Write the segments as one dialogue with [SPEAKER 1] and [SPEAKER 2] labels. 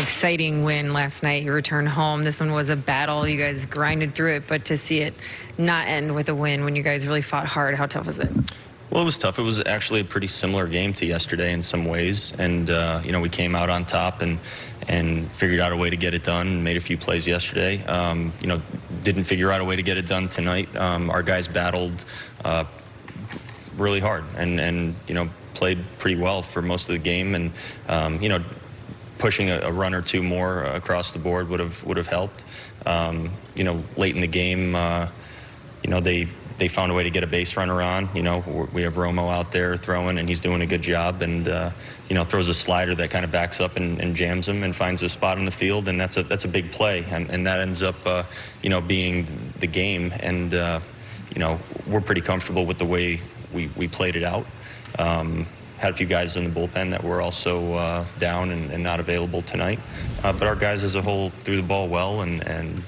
[SPEAKER 1] exciting win last night. You returned home. This one was a battle. You guys grinded through it, but to see it not end with a win when you guys really fought hard, how tough was it?
[SPEAKER 2] Well, it was tough. It was actually a pretty similar game to yesterday in some ways, and we came out on top and figured out a way to get it done. Made a few plays yesterday. Didn't figure out a way to get it done tonight. Our guys battled really hard and played pretty well for most of the game, and pushing a run or two more across the board would have helped. Late in the game, they found a way to get a base runner on. We have Romo out there throwing, and he's doing a good job, and throws a slider that kind of backs up and jams him and finds a spot in the field, and that's a big play, and that ends up being the game, and we're pretty comfortable with the way we played it out. Had a few guys in the bullpen that were also down and not available tonight. But our guys as a whole threw the ball well, and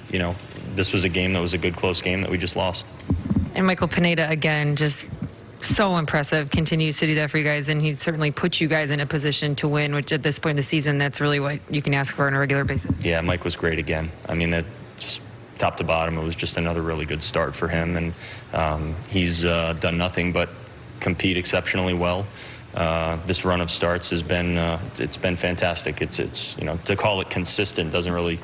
[SPEAKER 2] this was a game that was a good, close game that we just lost.
[SPEAKER 1] And Michael Pineda, again, just so impressive, continues to do that for you guys, and he certainly puts you guys in a position to win, which at this point in the season, that's really what you can ask for on a regular basis.
[SPEAKER 2] Yeah, Mike was great again. I mean, that just top to bottom, it was just another really good start for him, and he's done nothing but compete exceptionally well. This run of starts has been it's been fantastic. It's to call it consistent doesn't really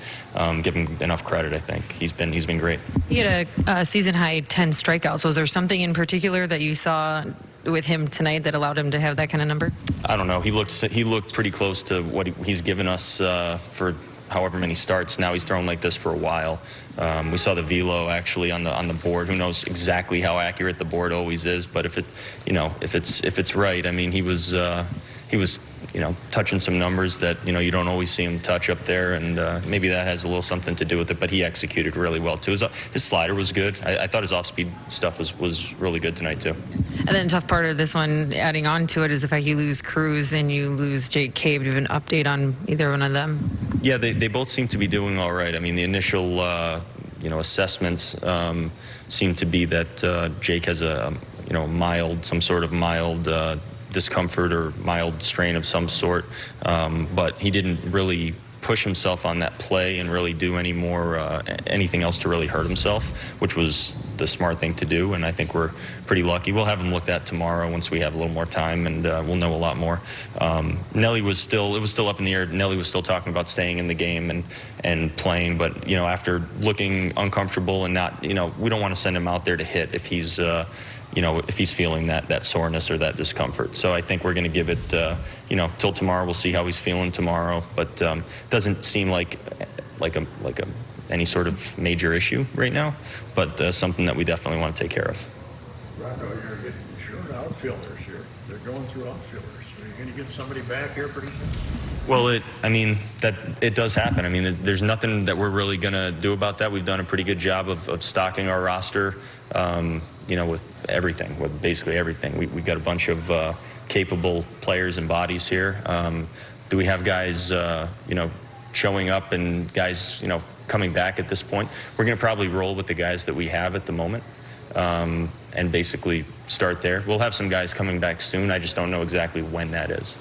[SPEAKER 2] give him enough credit. I think he's been great.
[SPEAKER 1] He had a season high 10 strikeouts. Was there something in particular that you saw with him tonight that allowed him to have that kind of number? I
[SPEAKER 2] don't know. He looked pretty close to what he's given us for however many starts. Now he's thrown like this for a while. We saw the velo actually on the board. Who knows exactly how accurate the board always is, but if it's right, I mean, he was touching some numbers that you don't always see him touch up there, and maybe that has a little something to do with it. But he executed really well too. His slider was good. I thought his off-speed stuff was really good tonight too.
[SPEAKER 1] And then tough part of this one, adding on to it, is the fact you lose Cruz and you lose Jake Cave. Do you have an update on either one of them?
[SPEAKER 2] Yeah, they both seem to be doing all right. I mean, the initial assessments seem to be that Jake has some sort of mild discomfort or mild strain of some sort, but he didn't really push himself on that play and really do anything else to really hurt himself, which was the smart thing to do, and I think we're pretty lucky. We'll have him looked at tomorrow once we have a little more time, and we'll know a lot more. Nelly was still up in the air. Nelly was still talking about staying in the game and playing, but after looking uncomfortable and not, we don't want to send him out there to hit if he's if he's feeling that soreness or that discomfort. So I think we're going to give it, till tomorrow. We'll see how he's feeling tomorrow, but doesn't seem like any sort of major issue right now, but something that we definitely want to take care of.
[SPEAKER 3] Rocco, you're getting short outfielders here. They're going through outfielders. Are you going to get somebody back here pretty soon?
[SPEAKER 2] Well, it does happen. I mean, there's nothing that we're really going to do about that. We've done a pretty good job of stocking our roster, with everything, with basically everything. We got a bunch of capable players and bodies here. Do we have guys, showing up and guys, coming back at this point? We're going to probably roll with the guys that we have at the moment, and basically start there. We'll have some guys coming back soon. I just don't know exactly when that is.